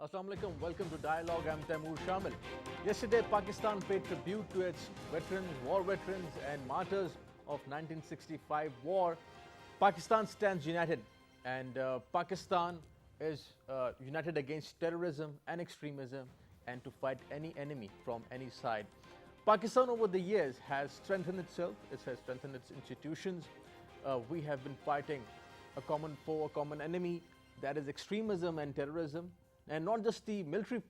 Assalamu alaikum, welcome to Dialogue. I'm Taimour, Shamil. Yesterday, Pakistan paid tribute to its veterans, war veterans and martyrs of 1965 war. Pakistan stands united, and Pakistan is united against terrorism and extremism and to fight any enemy from any side. Pakistan over the years has strengthened itself, it has strengthened its institutions. We have been fighting a common foe, a common enemy, that is extremism and terrorism. And not just the military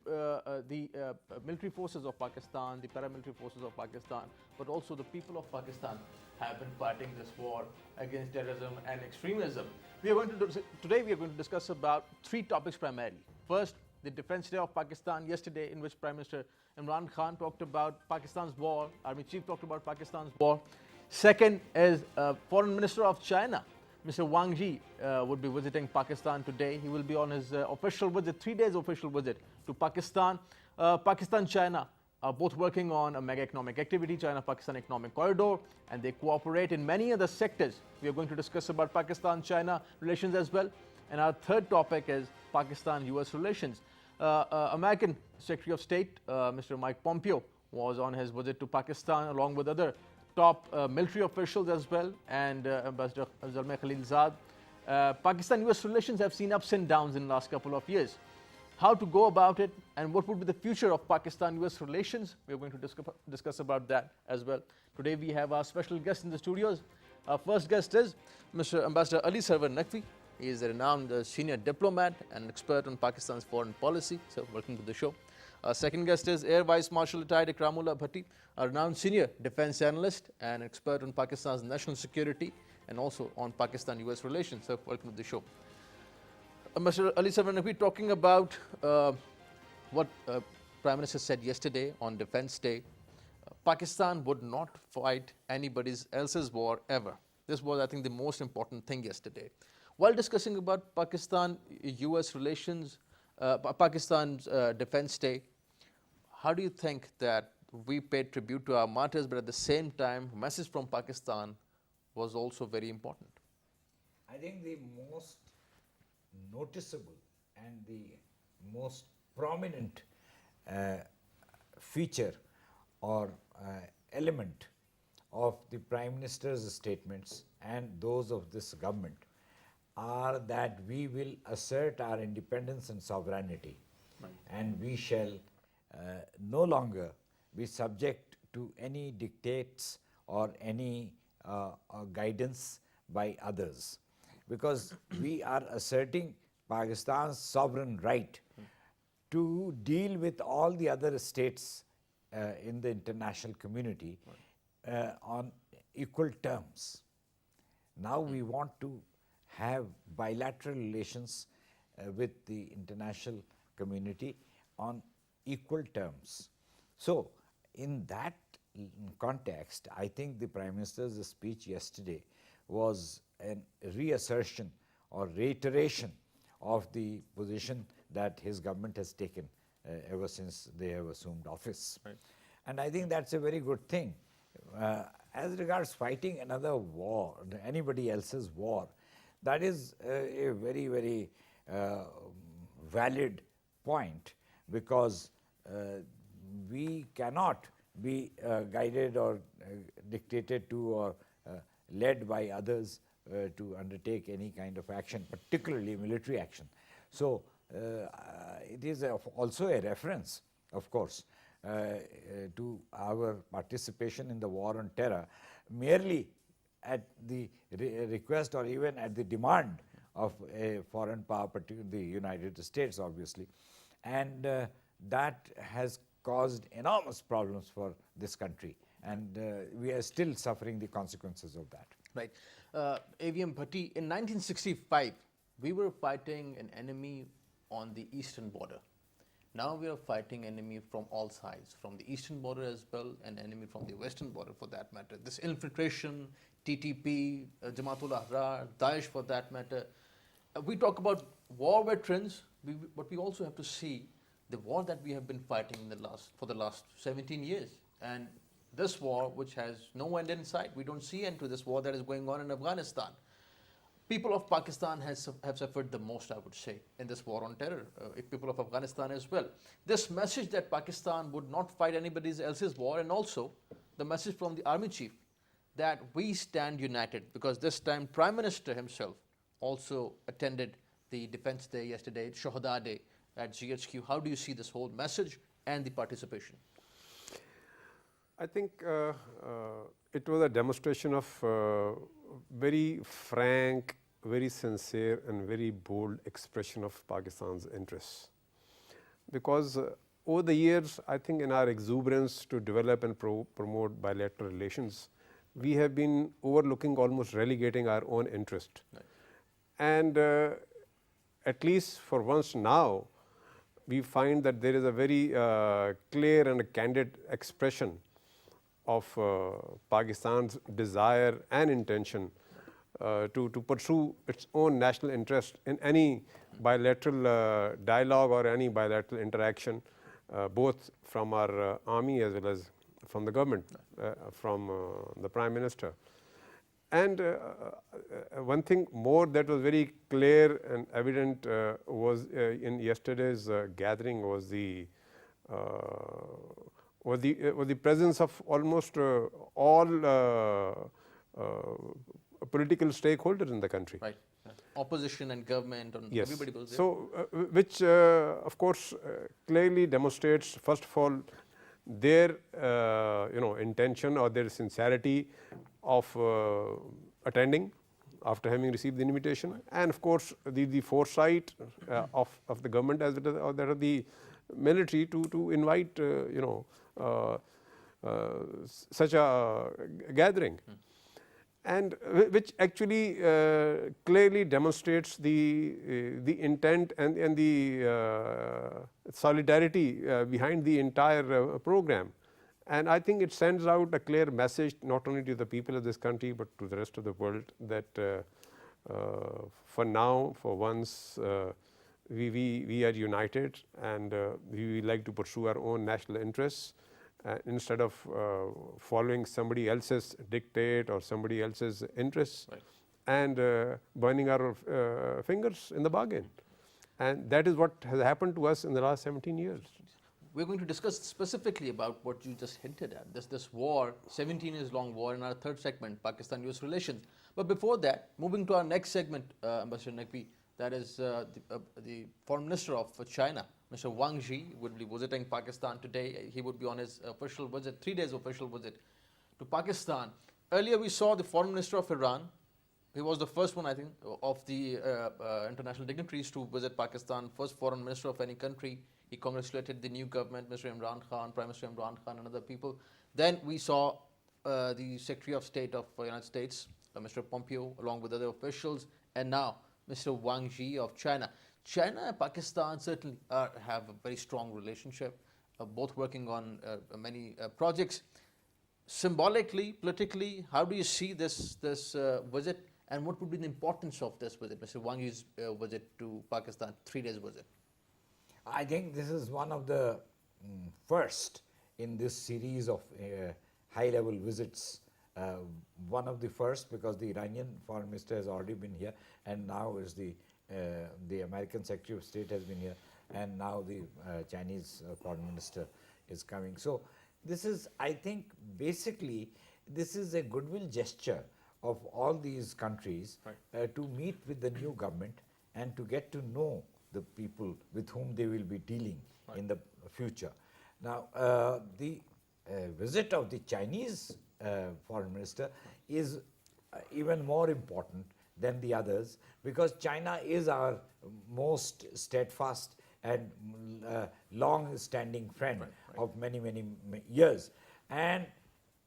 forces of Pakistan, the paramilitary forces of Pakistan, but also the people of Pakistan have been fighting this war against terrorism and extremism. Today we are going to discuss about three topics primarily. First, the Defense Day of Pakistan yesterday, in which Prime Minister Imran Khan talked about Pakistan's war, Army Chief talked about Pakistan's war. Second is Foreign Minister of China, Mr. Wang Yi, would be visiting Pakistan today. He will be on his official visit, 3 days official visit to Pakistan. Pakistan-China are both working on a mega economic activity, China-Pakistan Economic Corridor, and they cooperate in many other sectors. We are going to discuss about Pakistan-China relations as well. And our third topic is Pakistan-US relations. American Secretary of State, Mr. Mike Pompeo, was on his visit to Pakistan along with other top military officials as well, and Ambassador Zalmay Khalilzad. Pakistan-US relations have seen ups and downs in the last couple of years. How to go about it and what would be the future of Pakistan-US relations? We are going to discuss about that as well. Today we have our special guest in the studios. Our first guest is Mr. Ambassador Ali Sarwar Naqvi. He is a renowned senior diplomat and expert on Pakistan's foreign policy. So welcome to the show. Our second guest is Air Vice Marshal Retired Ikram bHatti, a renowned senior defense analyst and expert on Pakistan's national security and also on Pakistan-US relations. So welcome to the show. Mr. Ali Sarwar Naqvi, talking about what Prime Minister said yesterday on Defense Day, Pakistan would not fight anybody else's war ever. This was, I think, the most important thing yesterday. While discussing about Pakistan-US relations, Pakistan's Defense Day, how do you think that we paid tribute to our martyrs, but at the same time, message from Pakistan was also very important? I think the most noticeable and the most prominent feature or element of the Prime Minister's statements and those of this government are that we will assert our independence and sovereignty, right, and we shall no longer be subject to any dictates or any guidance by others, because we are asserting Pakistan's sovereign right to deal with all the other states in the international community on equal terms. Now we want to have bilateral relations with the international community on equal terms. So, in that context, I think the Prime Minister's speech yesterday was a reassertion or reiteration of the position that his government has taken ever since they have assumed office. Right. And I think that's a very good thing. As regards fighting another war, anybody else's war, that is a very, very valid point, because we cannot be guided or dictated to or led by others to undertake any kind of action, particularly military action. So it is also a reference, of course, to our participation in the war on terror, merely at the request or even at the demand of a foreign power, particularly the United States, obviously. And that has caused enormous problems for this country, and we are still suffering the consequences of that. Right. AVM bHatti, in 1965, we were fighting an enemy on the eastern border. Now we are fighting enemy from all sides, from the eastern border as well, and enemy from the western border for that matter. This infiltration, TTP, Jamaat-ul-Ahrar, Daesh for that matter. We talk about war veterans, but we also have to see the war that we have been fighting for the last 17 years. And this war, which has no end in sight, we don't see end to this war that is going on in Afghanistan. People of Pakistan have suffered the most, I would say, in this war on terror. If people of Afghanistan as well. This message that Pakistan would not fight anybody else's war, and also the message from the army chief that we stand united, because this time Prime Minister himself also attended the Defense Day yesterday, Shuhada Day at GHQ. How do you see this whole message and the participation? I think it was a demonstration of very frank, very sincere and very bold expression of Pakistan's interests. Because over the years, I think in our exuberance to develop and promote bilateral relations, we have been overlooking, almost relegating our own interest. Right. And at least for once now, we find that there is a very clear and a candid expression of Pakistan's desire and intention to pursue its own national interest in any bilateral dialogue or any bilateral interaction, both from our army as well as from the government, from the Prime Minister. And one thing more that was very clear and evident was in yesterday's gathering was the presence of almost all political stakeholders in the country. Right. Opposition and government, and yes. Everybody was there. So, which of course clearly demonstrates, first of all, their intention or their sincerity of attending after having received the invitation, right. And of course the foresight of the government as well as that of the military to invite such a gathering. And which actually clearly demonstrates the intent and the solidarity behind the entire program. And I think it sends out a clear message not only to the people of this country but to the rest of the world that for now, for once, we are united, and we like to pursue our own national interests. Instead of following somebody else's dictate or somebody else's interests, right. And burning our fingers in the bargain. And that is what has happened to us in the last 17 years. We're going to discuss specifically about what you just hinted at, this war, 17 years long war, in our third segment, Pakistan-US relations. But before that, moving to our next segment, Ambassador Naqvi, that is the Foreign Minister of China, Mr. Wang Yi, would be visiting Pakistan today. He would be on his official visit, 3 days official visit to Pakistan. Earlier we saw the Foreign Minister of Iran. He was the first one, I think, of the international dignitaries to visit Pakistan, first Foreign Minister of any country. He congratulated the new government, Mr. Imran Khan, Prime Minister Imran Khan and other people. Then we saw the Secretary of State of the United States, Mr. Pompeo, along with other officials, and now Mr. Wang Yi of China. China and Pakistan certainly have a very strong relationship, both working on many projects. Symbolically, politically, how do you see this visit, and what would be the importance of this visit, Mr. Wang Yi's visit to Pakistan, 3 days visit? I think this is one of the first in this series of high-level visits. One of the first, because the Iranian Foreign Minister has already been here, and now is the American Secretary of State has been here, and now the Chinese Foreign Minister is coming. So this is, I think, basically this is a goodwill gesture of all these countries, right. To meet with the new government and to get to know the people with whom they will be dealing, right. In the future. Now the visit of the Chinese Foreign Minister is even more important than the others, because China is our most steadfast and long-standing friend, right. Of many, many years. And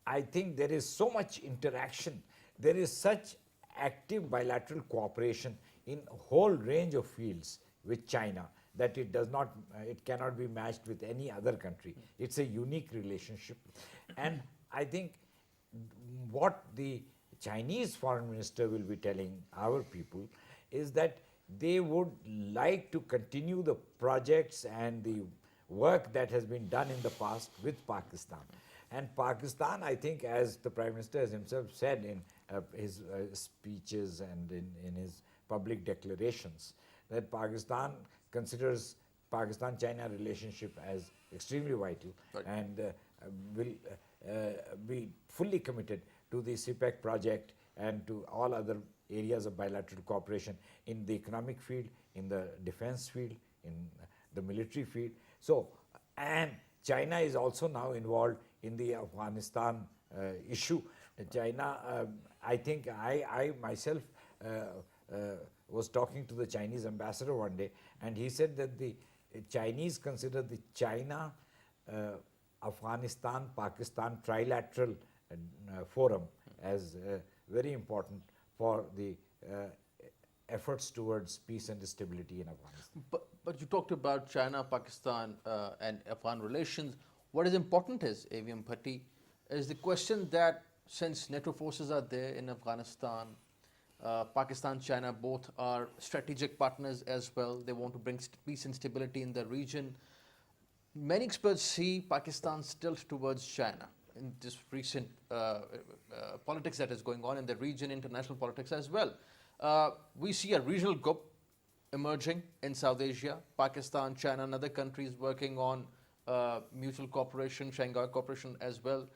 I think there is so much interaction, there is such active bilateral cooperation in a whole range of fields with China that it cannot be matched with any other country. It's a unique relationship. And I think what the Chinese Foreign Minister will be telling our people is that they would like to continue the projects and the work that has been done in the past with Pakistan. And Pakistan, I think, as the Prime Minister has himself said in his speeches and in his public declarations, that Pakistan considers Pakistan-China relationship as extremely vital, Right. and will be fully committed to the CPEC project and to all other areas of bilateral cooperation in the economic field, in the defense field, in the military field. So, and China is also now involved in the Afghanistan issue. China, I think I myself was talking to the Chinese ambassador one day, and he said that the Chinese consider the China, Afghanistan, Pakistan trilateral forum as very important for the efforts towards peace and stability in Afghanistan. But you talked about China, Pakistan, and Afghan relations. What is important is, AVM Bhatti, is the question that since NATO forces are there in Afghanistan, Pakistan, China both are strategic partners as well. They want to bring peace and stability in the region. Many experts see Pakistan's tilt towards China in this recent politics that is going on in the region, international politics as well. We see a regional group emerging in South Asia, Pakistan, China, and other countries working on mutual cooperation, Shanghai cooperation as well.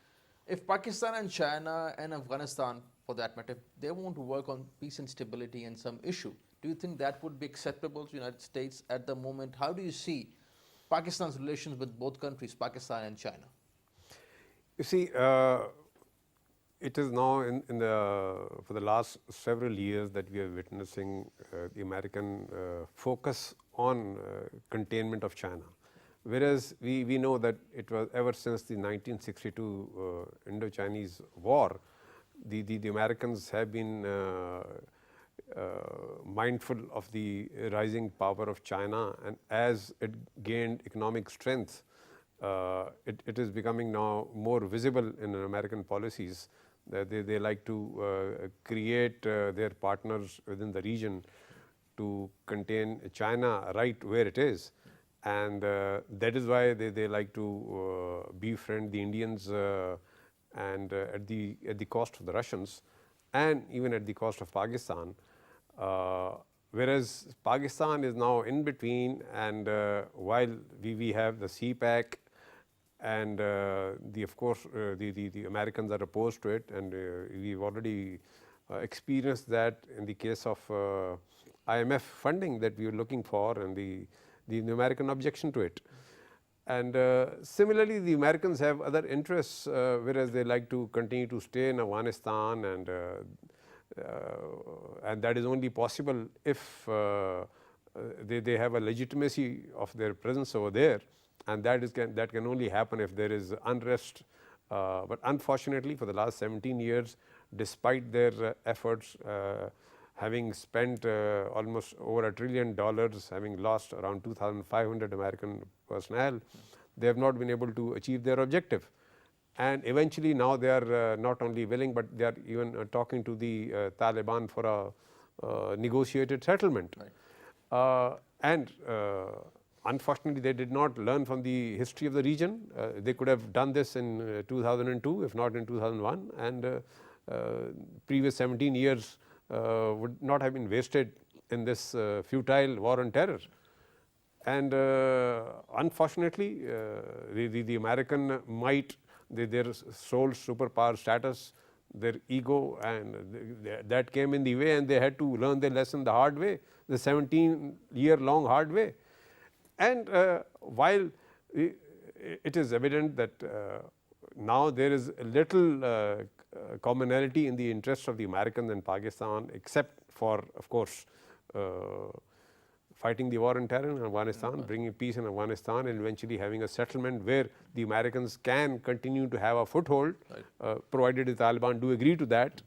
If Pakistan and China and Afghanistan, for that matter, they want to work on peace and stability in some issue, do you think that would be acceptable to the United States at the moment? How do you see Pakistan's relations with both countries, Pakistan and China? You see, it is now for the last several years that we are witnessing the American focus on containment of China. Whereas we know that it was ever since the 1962 Indo-Chinese War, the Americans have been mindful of the rising power of China, and as it gained economic strength, it is becoming now more visible in American policies that they like to create their partners within the region to contain China right where it is. And that is why they like to befriend the Indians and at the cost of the Russians, and even at the cost of Pakistan. Whereas Pakistan is now in between, and while we have the CPEC, and of course the Americans are opposed to it, and we've already experienced that in the case of IMF funding that we were looking for, and the American objection to it. And similarly, the Americans have other interests, whereas they like to continue to stay in Afghanistan, and that is only possible if they have a legitimacy of their presence over there, and that can only happen if there is unrest. But unfortunately, for the last 17 years, despite their efforts, having spent almost over $1 trillion, having lost around 2,500 American personnel, they have not been able to achieve their objective. And eventually now they are not only willing, but they are even talking to the Taliban for a negotiated settlement. Right. And unfortunately, they did not learn from the history of the region. They could have done this in 2002, if not in 2001, and previous 17 years would not have been wasted in this futile war on terror. And unfortunately, the American might, their sole superpower status, their ego, and that came in the way, and they had to learn their lesson the hard way, the 17-year-long hard way. And while it is evident that now there is little commonality in the interests of the Americans and Pakistan, except for, of course, fighting the war on terror in Afghanistan, bringing peace in Afghanistan, and eventually having a settlement where the Americans can continue to have a foothold, provided the Taliban do agree to that,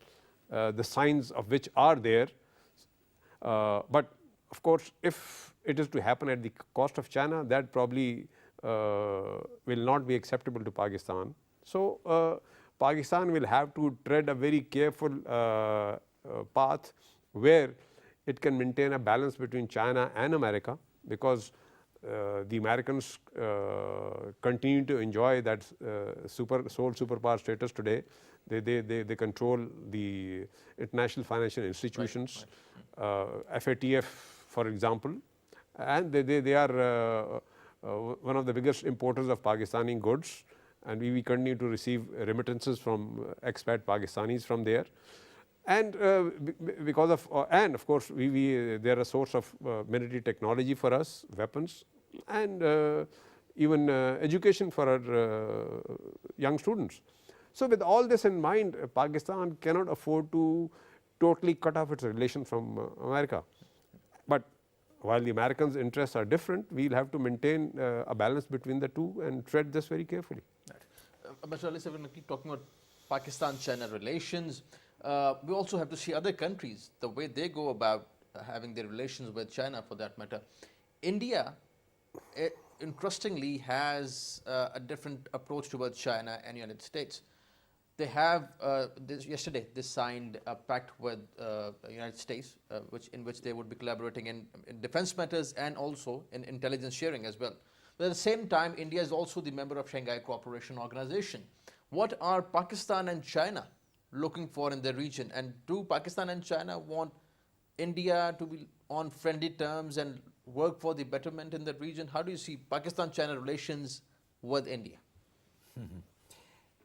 the signs of which are there. But of course, if it is to happen at the cost of China, that probably will not be acceptable to Pakistan. So Pakistan will have to tread a very careful path where it can maintain a balance between China and America, because the Americans continue to enjoy that sole superpower status today. They control the international financial institutions, FATF, for example, and they are one of the biggest importers of Pakistani goods, and we continue to receive remittances from expat Pakistanis from there. And because of and of course they're a source of military technology for us, weapons, and even education for our young students. So with all this in mind, Pakistan cannot afford to totally cut off its relation from America. But while the Americans' interests are different, we'll have to maintain a balance between the two and tread this very carefully. Mr. Ali, we're going to keep talking about Pakistan-China relations. We also have to see other countries, the way they go about having their relations with China, for that matter. India, interestingly, has a different approach towards China and United States. They have yesterday they signed a pact with the United States, in which they would be collaborating in defense matters and also in intelligence sharing as well. But at the same time, India is also the member of Shanghai Cooperation Organization. What are Pakistan and China looking for in the region, and do Pakistan and China want India to be on friendly terms and work for the betterment in the region? How do you see Pakistan-China relations with India?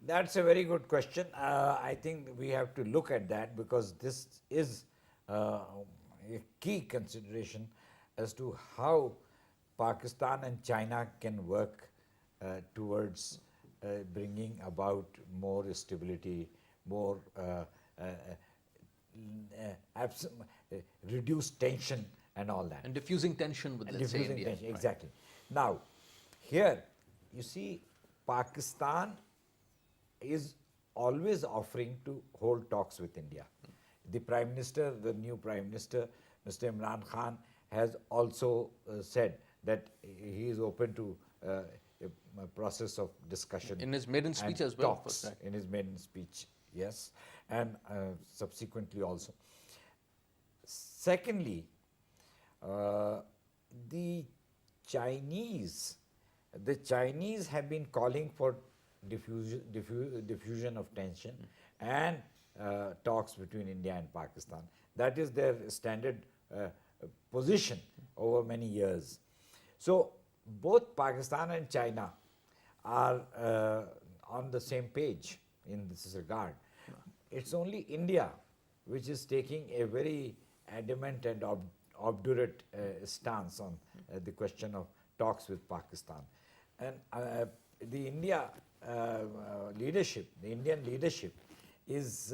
That's a very good question. I think we have to look at that, because this is a key consideration as to how Pakistan and China can work towards bringing about more stability, more reduced tension and all that. And diffusing tension with, let's say, India. Tension, exactly. Now, here, you see, Pakistan is always offering to hold talks with India. The Prime Minister, the new Prime Minister, Mr. Imran Khan, has also said that he is open to a process of discussion. In his maiden speech as well. Talks, in his maiden speech, yes, and subsequently also. Secondly, the Chinese have been calling for diffusion of tension and talks between India and Pakistan. That is their standard position over many years. So both Pakistan and China are on the same page in this regard. It's only India which is taking a very adamant and obdurate stance on the question of talks with Pakistan. And the Indian leadership is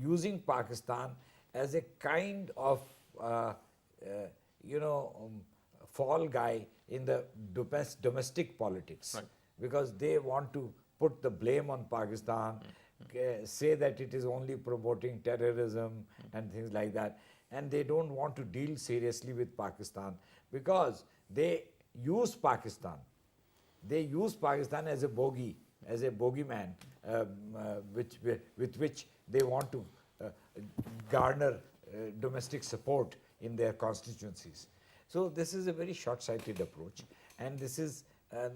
using Pakistan as a kind of fall guy in the domestic politics, right, because they want to put the blame on Pakistan, say that it is only promoting terrorism and things like that, and they don't want to deal seriously with Pakistan, because they use Pakistan as a bogeyman, with which they want to garner domestic support in their constituencies. So this is a very short-sighted approach, and this is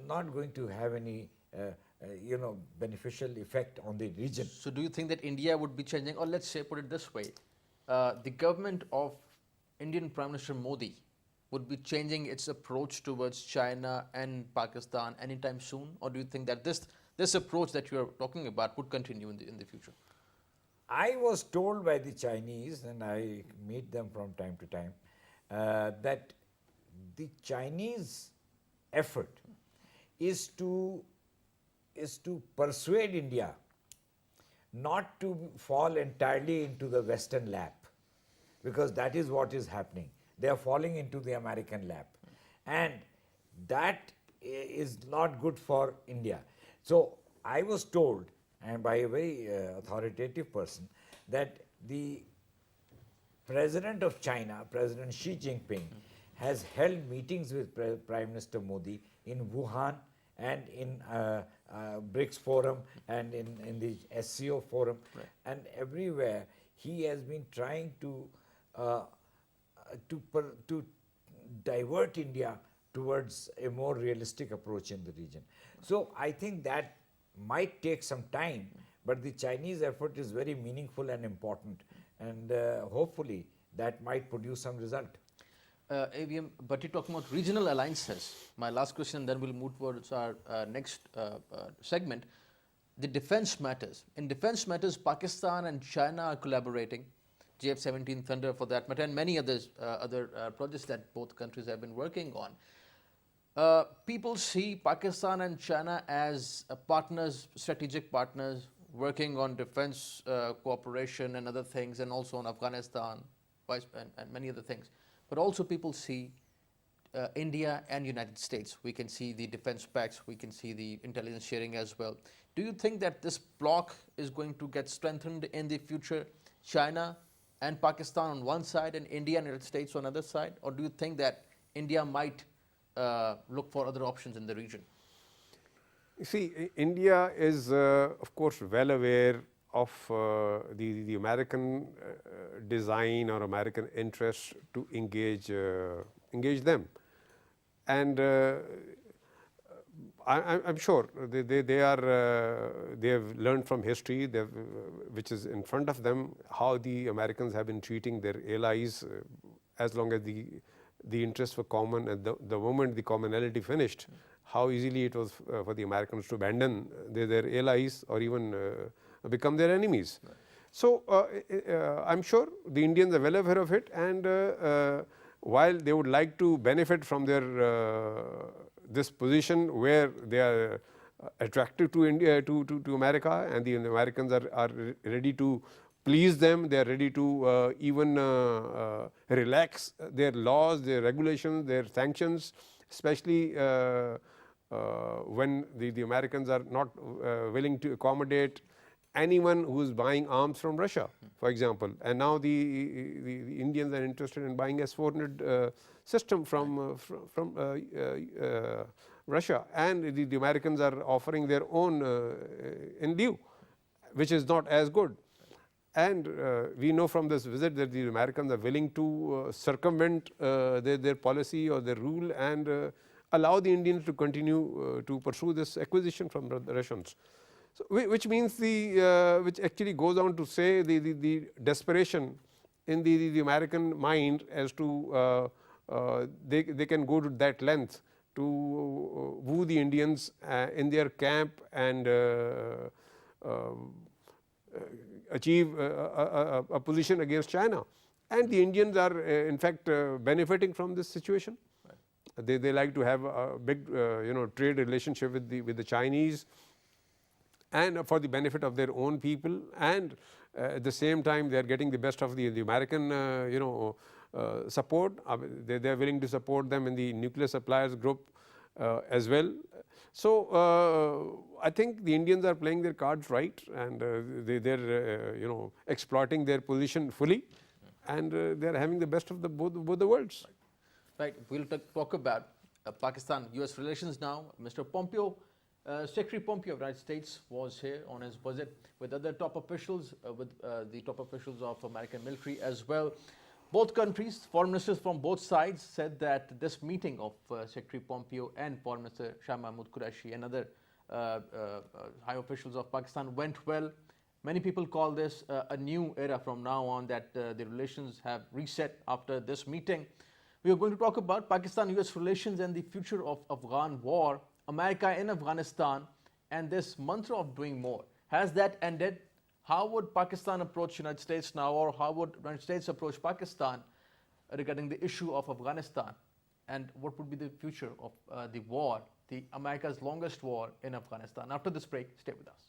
not going to have any beneficial effect on the region. So do you think that India would be changing, or let's say, put it this way, the government of Indian Prime Minister Modi would be changing its approach towards China and Pakistan anytime soon? Or do you think that this approach that you are talking about would continue in the future? I was told by the Chinese, and I meet them from time to time, that the Chinese effort is to persuade India not to fall entirely into the Western lap, because that is what is happening. They are falling into the American lap, and that is not good for India. So I was told, and by a very authoritative person, that the President of China, President Xi Jinping, has held meetings with Prime Minister Modi in Wuhan and in BRICS Forum and in the SCO Forum, right, and everywhere he has been trying to divert India towards a more realistic approach in the region. So I think that might take some time, but the Chinese effort is very meaningful and important, and hopefully that might produce some result. AVM, but you're talking about regional alliances. My last question, then we'll move towards our next segment. The defense matters. In defense matters, Pakistan and China are collaborating. JF-17 Thunder, for that matter, and many others, other projects that both countries have been working on. People see Pakistan and China as partners, strategic partners, working on defense cooperation and other things, and also on Afghanistan and many other things. But also people see India and United States. We can see the defense pacts, we can see the intelligence sharing as well. Do you think that this bloc is going to get strengthened in the future? China and Pakistan on one side and India and United States on the other side? Or do you think that India might look for other options in the region? You see, India is, of course, well aware of the American design or American interest to engage them, and I'm sure they have learned from history, which is in front of them, how the Americans have been treating their allies as long as the interests were common, and the moment the commonality finished, how easily it was for the Americans to abandon their allies or even become their enemies. Right. So I'm sure the Indians are well aware of it, and while they would like to benefit from their this position where they are attractive to India, to America, and the Americans are ready to please them, they are ready to even relax their laws, their regulations, their sanctions, especially when the Americans are not willing to accommodate anyone who is buying arms from Russia, for example. And now the Indians are interested in buying S-400 system from Russia, and the Americans are offering their own in lieu, which is not as good. And we know from this visit that the Americans are willing to circumvent their policy or their rule and allow the Indians to continue to pursue this acquisition from the Russians. So, which means which actually goes on to say the desperation in the American mind as to they can go to that length to woo the Indians in their camp and achieve a position against China. And the Indians are in fact benefiting from this situation. Right. They like to have a big trade relationship with the Chinese, and for the benefit of their own people, and at the same time they are getting the best of the American support. They are willing to support them in the nuclear suppliers group as well. So I think the Indians are playing their cards right, and they're exploiting their position fully, and they're having the best of both the worlds. Right. We'll talk about Pakistan-US relations now. Mr. Pompeo, Secretary Pompeo of the United States was here on his visit with other top officials, with the top officials of American military as well. Both countries, foreign ministers from both sides said that this meeting of Secretary Pompeo and Foreign Minister Shah Mahmood Qureshi and other high officials of Pakistan went well. Many people call this a new era from now on, that the relations have reset after this meeting. We are going to talk about Pakistan-US relations and the future of Afghan war, America in Afghanistan, and this mantra of doing more. Has that ended? How would Pakistan approach United States now, or how would United States approach Pakistan regarding the issue of Afghanistan? And what would be the future of the war, the America's longest war in Afghanistan? After this break, stay with us.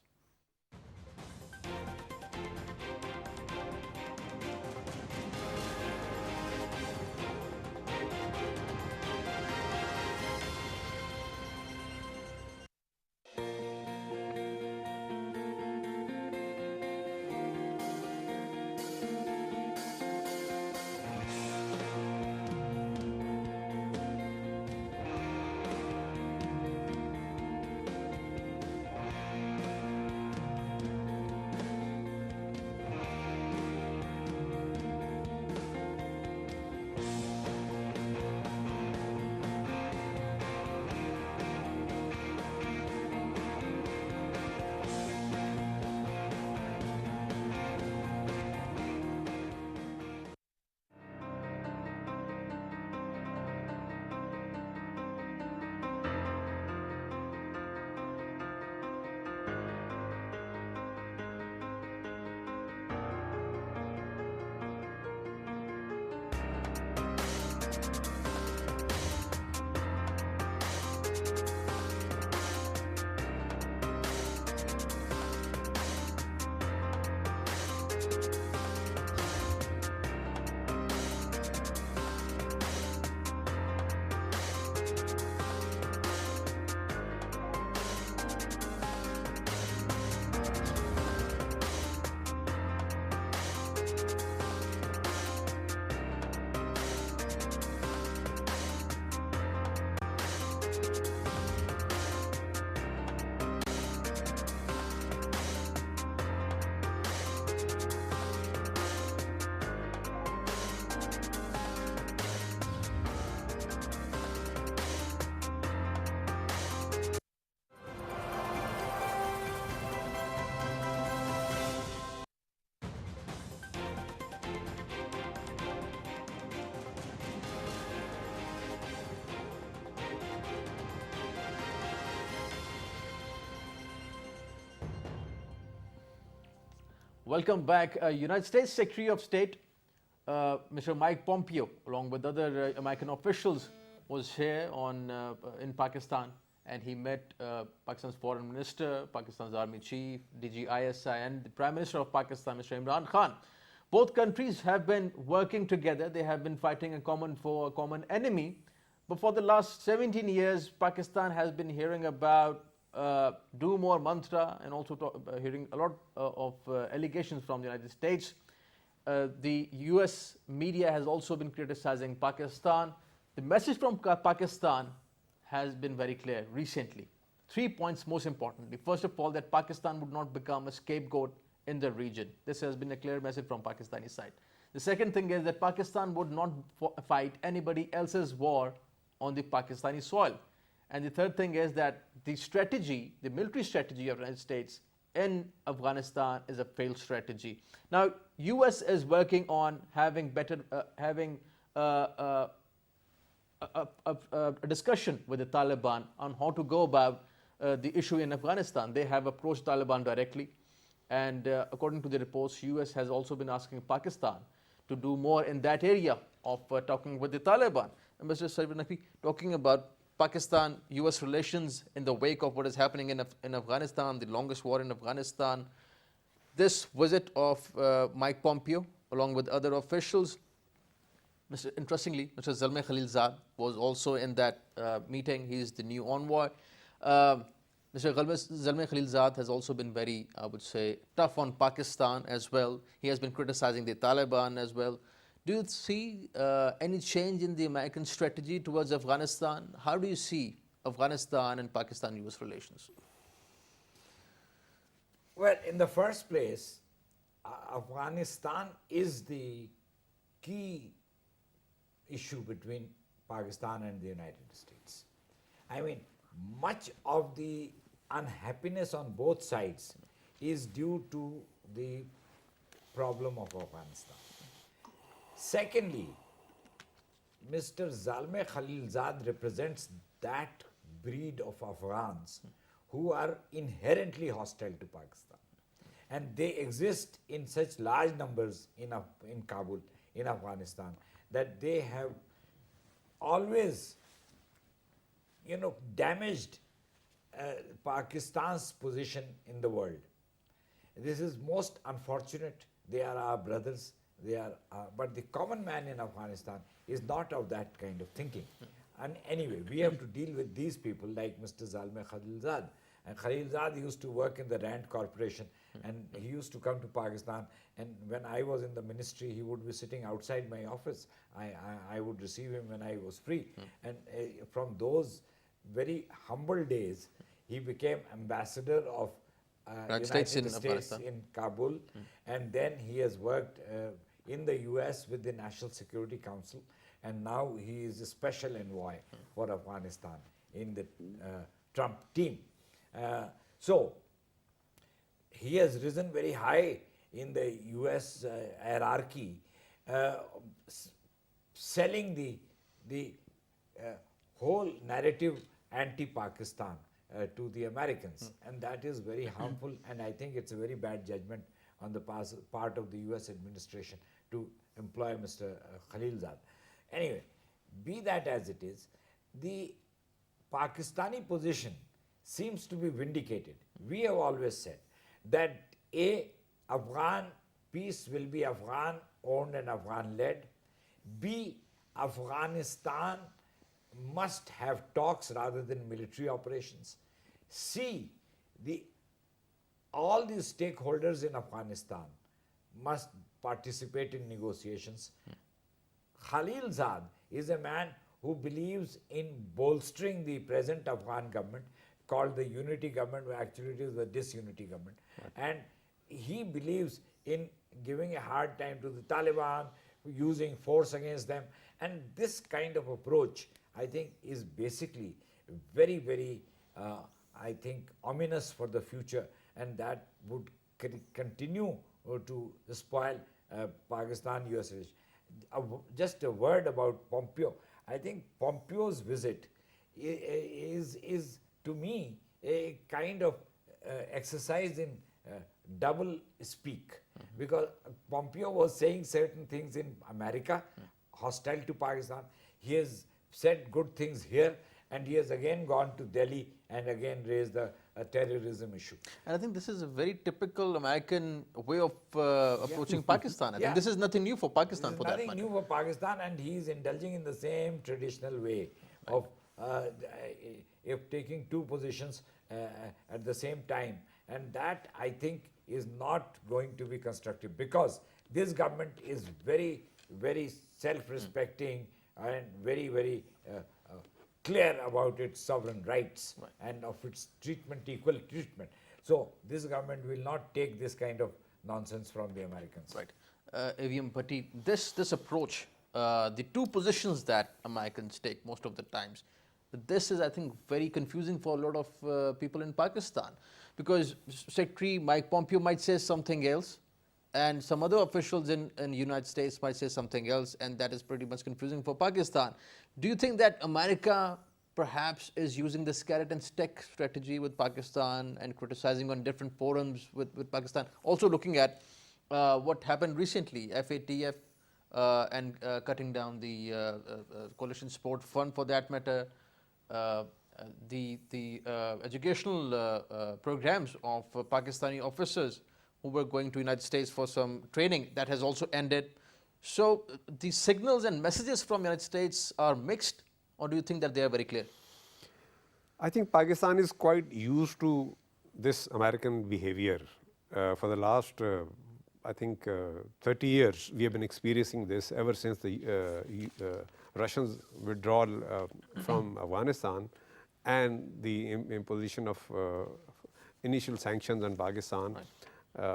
Welcome back. United States Secretary of State, Mr. Mike Pompeo, along with other American officials, was here in Pakistan, and he met Pakistan's Foreign Minister, Pakistan's Army Chief, DG ISI, and the Prime Minister of Pakistan, Mr. Imran Khan. Both countries have been working together. They have been fighting a common foe, a common enemy. But for the last 17 years, Pakistan has been hearing about do more mantra, and also hearing a lot of allegations from the United States. The US media has also been criticizing Pakistan. The message from Pakistan has been very clear recently. 3 points most importantly. First of all, that Pakistan would not become a scapegoat in the region. This has been a clear message from Pakistani side. The second thing is that Pakistan would not fight anybody else's war on the Pakistani soil. And the third thing is that the strategy, the military strategy of the United States in Afghanistan is a failed strategy. Now, US is working on having a discussion with the Taliban on how to go about the issue in Afghanistan. They have approached Taliban directly, and according to the reports, US has also been asking Pakistan to do more in that area of talking with the Taliban. And Mr. Naqvi, talking about Pakistan-US relations in the wake of what is happening in Afghanistan, the longest war in Afghanistan, this visit of Mike Pompeo along with other officials, interestingly, Mr. Zalmay Khalilzad was also in that meeting. He is the new envoy. Mr. Zalmay Khalilzad has also been very, I would say, tough on Pakistan as well. He has been criticizing the Taliban as well. Do you see any change in the American strategy towards Afghanistan? How do you see Afghanistan and Pakistan-US relations? Well, in the first place, Afghanistan is the key issue between Pakistan and the United States. I mean, much of the unhappiness on both sides is due to the problem of Afghanistan. Secondly, Mr. Zalmay Khalilzad represents that breed of Afghans who are inherently hostile to Pakistan. And they exist in such large numbers in Kabul, in Afghanistan, that they have always, damaged Pakistan's position in the world. This is most unfortunate. They are our brothers. But the common man in Afghanistan is not of that kind of thinking. And anyway, we have to deal with these people like Mr. Zalmay Khalilzad. And Khalilzad used to work in the Rand Corporation, and he used to come to Pakistan. And when I was in the ministry, he would be sitting outside my office. I would receive him when I was free. And from those very humble days, he became ambassador of United States in Kabul. And then he has worked in the US with the National Security Council, and now he is a special envoy for Afghanistan in the Trump team. So he has risen very high in the US hierarchy, selling the whole narrative anti-Pakistan to the Americans, and that is very harmful, and I think it's a very bad judgment on the part of the US administration to employ Mr. Khalilzad. Anyway, be that as it is, the Pakistani position seems to be vindicated. We have always said that Afghan peace will be Afghan owned and Afghan led. B, Afghanistan must have talks rather than military operations. C, all the stakeholders in Afghanistan must participate in negotiations. Khalilzad is a man who believes in bolstering the present Afghan government, called the unity government, but actually it is the disunity government. And he believes in giving a hard time to the Taliban, using force against them. And this kind of approach, I think, is basically very, very, I think, ominous for the future, and that would continue to spoil Pakistan-US relations. Just a word about Pompeo. I think Pompeo's visit is to me, a kind of exercise in double speak, because Pompeo was saying certain things in America, hostile to Pakistan. He has said good things here, and he has again gone to Delhi and again raised the terrorism issue. And I think this is a very typical American way of approaching Pakistan. I think this is nothing new for Pakistan, for that matter. Nothing new for Pakistan, and he is indulging in the same traditional way of if taking two positions at the same time, and that I think is not going to be constructive, because this government is very, very self-respecting and very, very clear about its sovereign rights and of its treatment, equal treatment. So this government will not take this kind of nonsense from the Americans. Right. AVM Bhatti, this approach, the two positions that Americans take most of the times, this is, I think, very confusing for a lot of people in Pakistan, because Secretary Mike Pompeo might say something else, and some other officials in the United States might say something else, and that is pretty much confusing for Pakistan. Do you think that America perhaps is using this carrot and stick strategy with Pakistan and criticizing on different forums with Pakistan? Also looking at what happened recently, FATF and cutting down the coalition support fund, for that matter, the educational programs of Pakistani officers who were going to United States for some training, that has also ended. So the signals and messages from United States are mixed, or do you think that they are very clear? I think Pakistan is quite used to this American behavior. For the last, I think, 30 years, we have been experiencing this ever since the Russians' withdrawal from Afghanistan and the imposition of initial sanctions on Pakistan.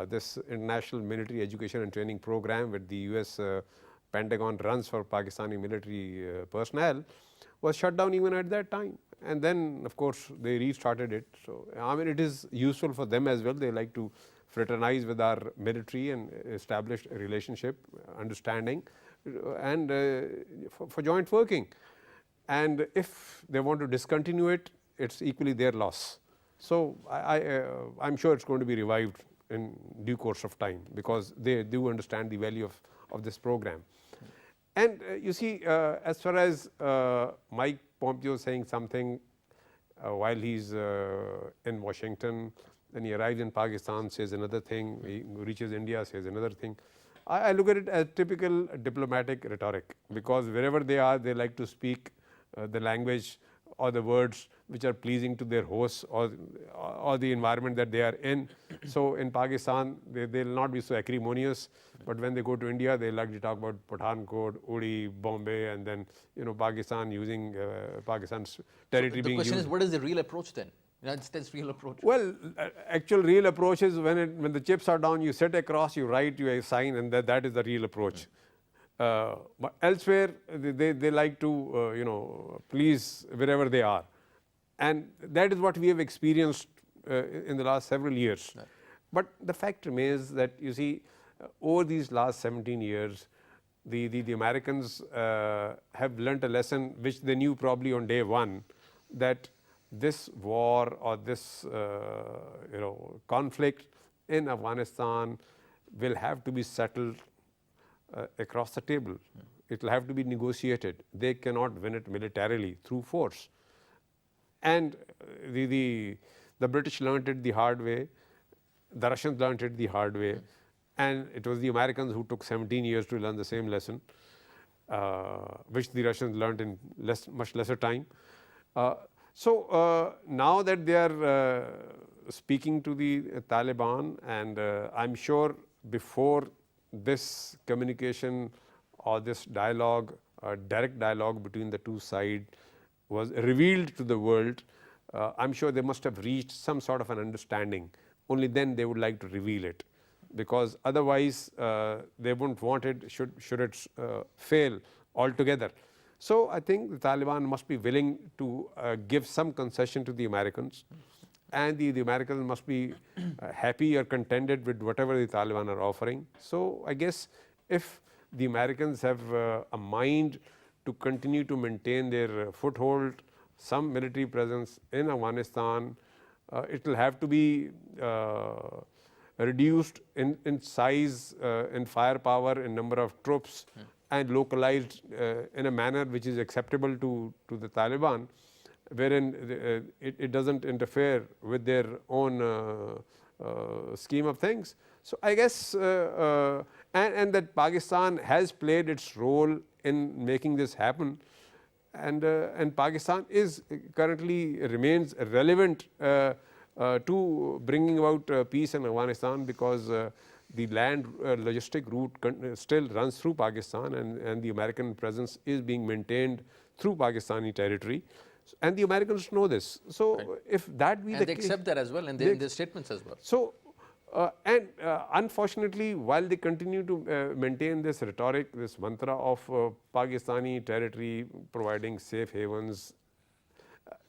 This international military education and training program with the US Pentagon runs for Pakistani military personnel was shut down even at that time. And then, of course, they restarted it. So, I mean, it is useful for them as well. They like to fraternize with our military and establish a relationship, understanding, and for joint working. And if they want to discontinue it, it's equally their loss. So, I'm sure it's going to be revived in due course of time, because they do understand the value of this program. And you see, as far as Mike Pompeo saying something while he's in Washington, then he arrives in Pakistan, says another thing, he reaches India, says another thing. I look at it as typical diplomatic rhetoric, because wherever they are, they like to speak the language or the words which are pleasing to their hosts or the environment that they are in. So in Pakistan, they'll not be so acrimonious, but when they go to India, they like to talk about Pathankot, Uri, Bombay, and then Pakistan using Pakistan's territory being used. The question is, what is the real approach then? United States' real approach? Well, actual real approach is when the chips are down, you sit across, you write, you sign, and that is the real approach. But elsewhere, they like to please wherever they are, and that is what we have experienced in the last several years. Right. But the fact remains that, you see, over these last 17 years, the Americans have learnt a lesson which they knew probably on day one, that this war or this conflict in Afghanistan will have to be settled across the table. It will have to be negotiated. They cannot win it militarily through force. And the British learned it the hard way, the Russians learned it the hard way, and it was the Americans who took 17 years to learn the same lesson, which the Russians learned in much lesser time. So now that they are speaking to the Taliban, and I'm sure before this communication or this dialogue, direct dialogue between the two sides was revealed to the world, I'm sure they must have reached some sort of an understanding. Only then they would like to reveal it, because otherwise they wouldn't want it should it fail altogether. So I think the Taliban must be willing to give some concession to the Americans, and the Americans must be happy or contented with whatever the Taliban are offering. So I guess if the Americans have a mind to continue to maintain their foothold, some military presence in Afghanistan, it will have to be reduced in size, in firepower, in number of troops, and localized in a manner which is acceptable to the Taliban, wherein it doesn't interfere with their own scheme of things. So I guess and that Pakistan has played its role in making this happen, and Pakistan is currently remains relevant to bringing about peace in Afghanistan, because the land logistic route still runs through Pakistan, and the American presence is being maintained through Pakistani territory, and the Americans know this. So if that be and the they case, accept that as well in their statements as well. so unfortunately, while they continue to maintain this rhetoric, this mantra of Pakistani territory providing safe havens,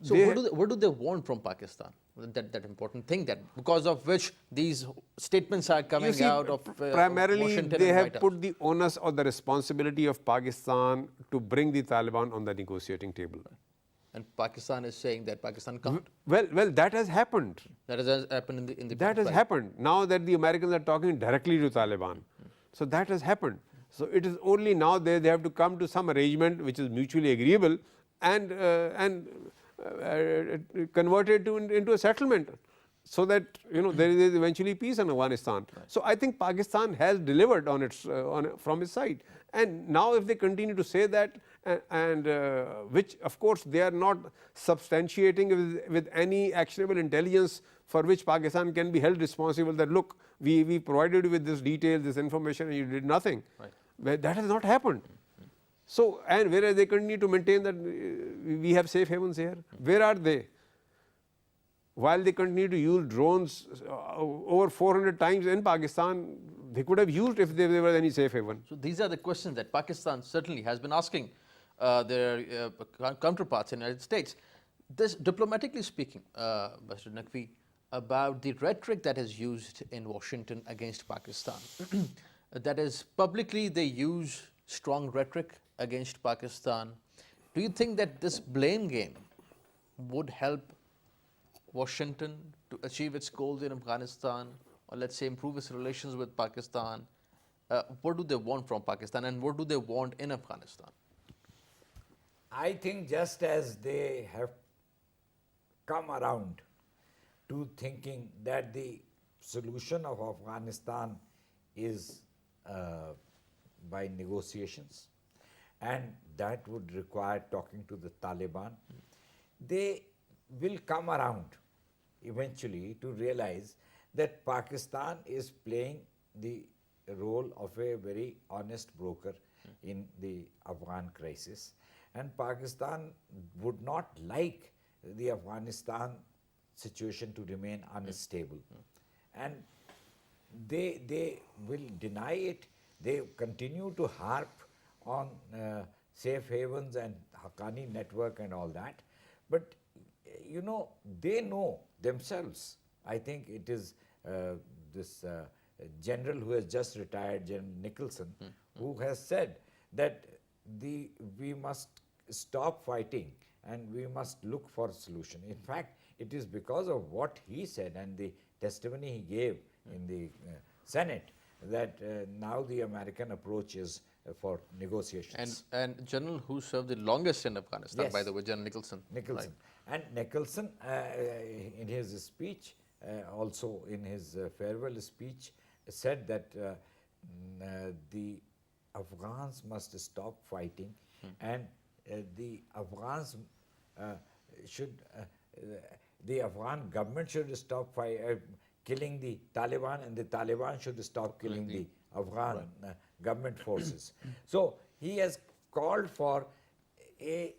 So what do they want from Pakistan? That important thing, that because of which these statements are coming you see, out of primarily Washington they and have White House. put the onus or the responsibility of Pakistan to bring the Taliban on the negotiating table. And Pakistan is saying that Pakistan can't. Well, that has happened. That has happened in the That has past. happened. Now that the Americans are talking directly to Taliban. So that has happened. So it is only now they have to come to some arrangement which is mutually agreeable and convert it into a settlement, so that there is eventually peace in Afghanistan. Right. So I think Pakistan has delivered on its from its side, and now if they continue to say that, and which of course they are not substantiating with any actionable intelligence for which Pakistan can be held responsible, that look, we provided you with this detail, this information, and you did nothing. Right. Well, that has not happened. So, and whereas they continue to maintain that we have safe havens here, where are they? While they continue to use drones over 400 times in Pakistan, they could have used if there was any safe haven. So these are the questions that Pakistan certainly has been asking their counterparts in the United States. This, diplomatically speaking, Mr. Naqvi, about the rhetoric that is used in Washington against Pakistan. That is, publicly they use strong rhetoric against Pakistan. Do you think that this blame game would help Washington to achieve its goals in Afghanistan, or let's say improve its relations with Pakistan? What do they want from Pakistan, and what do they want in Afghanistan? I think just as they have come around to thinking that the solution of Afghanistan is by negotiations, and that would require talking to the Taliban, they will come around eventually to realize that Pakistan is playing the role of a very honest broker in the Afghan crisis, and Pakistan would not like the Afghanistan situation to remain unstable, and they will deny it. They continue to harp on safe havens and Haqqani network and all that, but they know themselves. I think it is this general who has just retired, General Nicholson, who has said that we must stop fighting and we must look for a solution. In fact, it is because of what he said and the testimony he gave in the Senate that now the American approach is for negotiations. And General who served the longest in Afghanistan, Yes. by the way, General Nicholson. Nicholson. Right. And Nicholson, in his speech, also in his farewell speech, said that the Afghans must stop fighting, and the Afghans the Afghan government should stop killing the Taliban, and the Taliban should stop killing the Afghan government forces. So he has called for a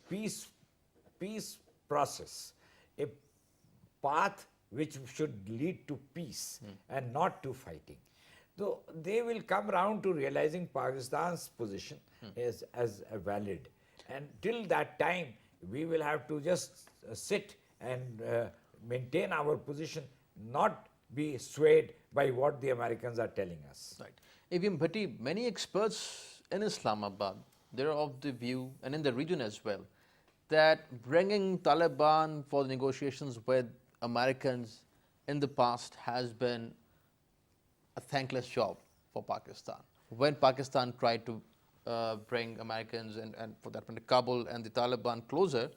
peace process, a path which should lead to peace and not to fighting. So they will come round to realizing Pakistan's position as valid, and till that time we will have to just sit and maintain our position, not be swayed by what the Americans are telling us. Right. AVM Bhatti, many experts in Islamabad, they are of the view, and in the region as well, that bringing Taliban for the negotiations with Americans in the past has been a thankless job for Pakistan. When Pakistan tried to bring Americans and for that matter Kabul and the Taliban closer,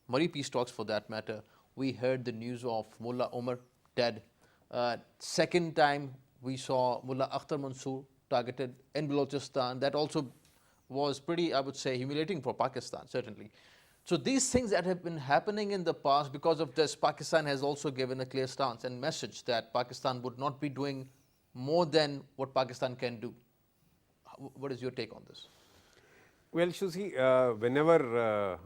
Murray peace talks for that matter, we heard the news of Mullah Omar dead. Second time we saw Mullah Akhtar Mansoor targeted in Balochistan. That also was pretty, I would say, humiliating for Pakistan, certainly. So these things that have been happening in the past, because of this, Pakistan has also given a clear stance and message that Pakistan would not be doing more than what Pakistan can do. What is your take on this? Well, Shuzi, whenever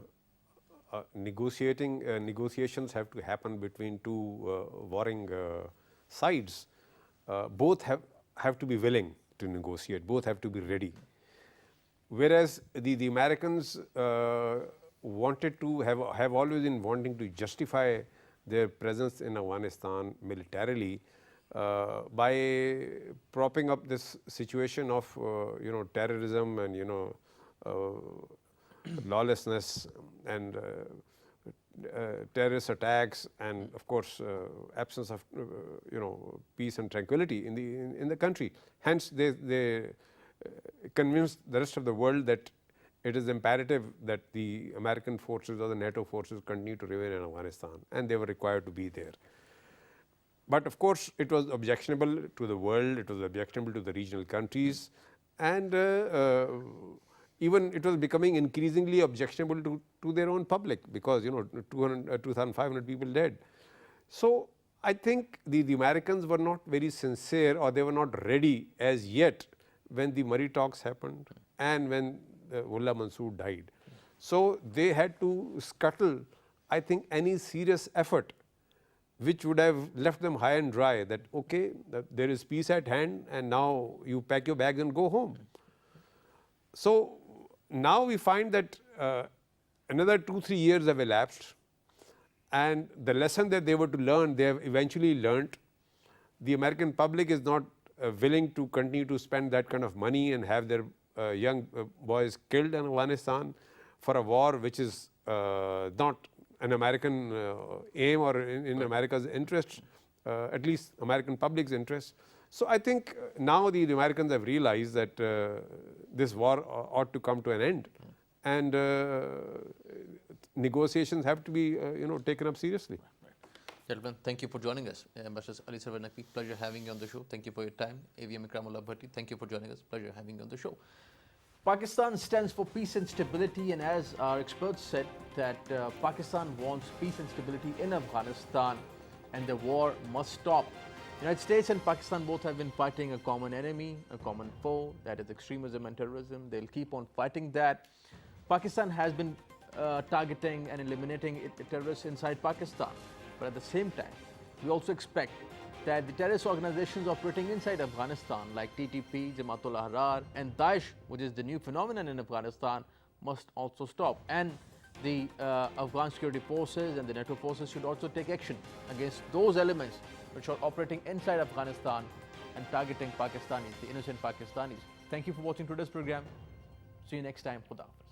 negotiations have to happen between two warring sides, both have to be willing to negotiate, both have to be ready. Whereas the Americans wanted to have always been wanting to justify their presence in Afghanistan militarily by propping up this situation of terrorism and lawlessness and terrorist attacks, and of course absence of peace and tranquility in the country. Hence they convinced the rest of the world that it is imperative that the American forces or the NATO forces continue to remain in Afghanistan, and they were required to be there. But of course it was objectionable to the world, it was objectionable to the regional countries, and even it was becoming increasingly objectionable to their own public, because 2,500 people dead. So I think the Americans were not very sincere, or they were not ready as yet when the Murray talks happened and when Mullah Mansoor died. So they had to scuttle, I think, any serious effort which would have left them high and dry, that okay, there is peace at hand and now you pack your bags and go home. So now we find that another 2-3 years have elapsed, and the lesson that they were to learn, they have eventually learnt. The American public is not willing to continue to spend that kind of money and have their young boys killed in Afghanistan for a war which is not an American aim or in America's interest, at least American public's interest. So I think now the Americans have realized that this war ought to come to an end, and negotiations have to be taken up seriously. Gentlemen, thank you for joining us. Ambassador Ali Srawar Naqvi, pleasure having you on the show. Thank you for your time. AVM Ikram bHatti, thank you for joining us. Pleasure having you on the show. Pakistan stands for peace and stability, and as our experts said, that Pakistan wants peace and stability in Afghanistan, and the war must stop. United States and Pakistan both have been fighting a common enemy, a common foe, that is extremism and terrorism. They'll keep on fighting that. Pakistan has been targeting and eliminating terrorists inside Pakistan. But at the same time, we also expect that the terrorist organizations operating inside Afghanistan like TTP, Jamaat-ul Ahrar and Daesh, which is the new phenomenon in Afghanistan, must also stop. And the Afghan security forces and the NATO forces should also take action against those elements which are operating inside Afghanistan and targeting Pakistanis, the innocent Pakistanis. Thank you for watching today's program. See you next time. Khuda Hafiz.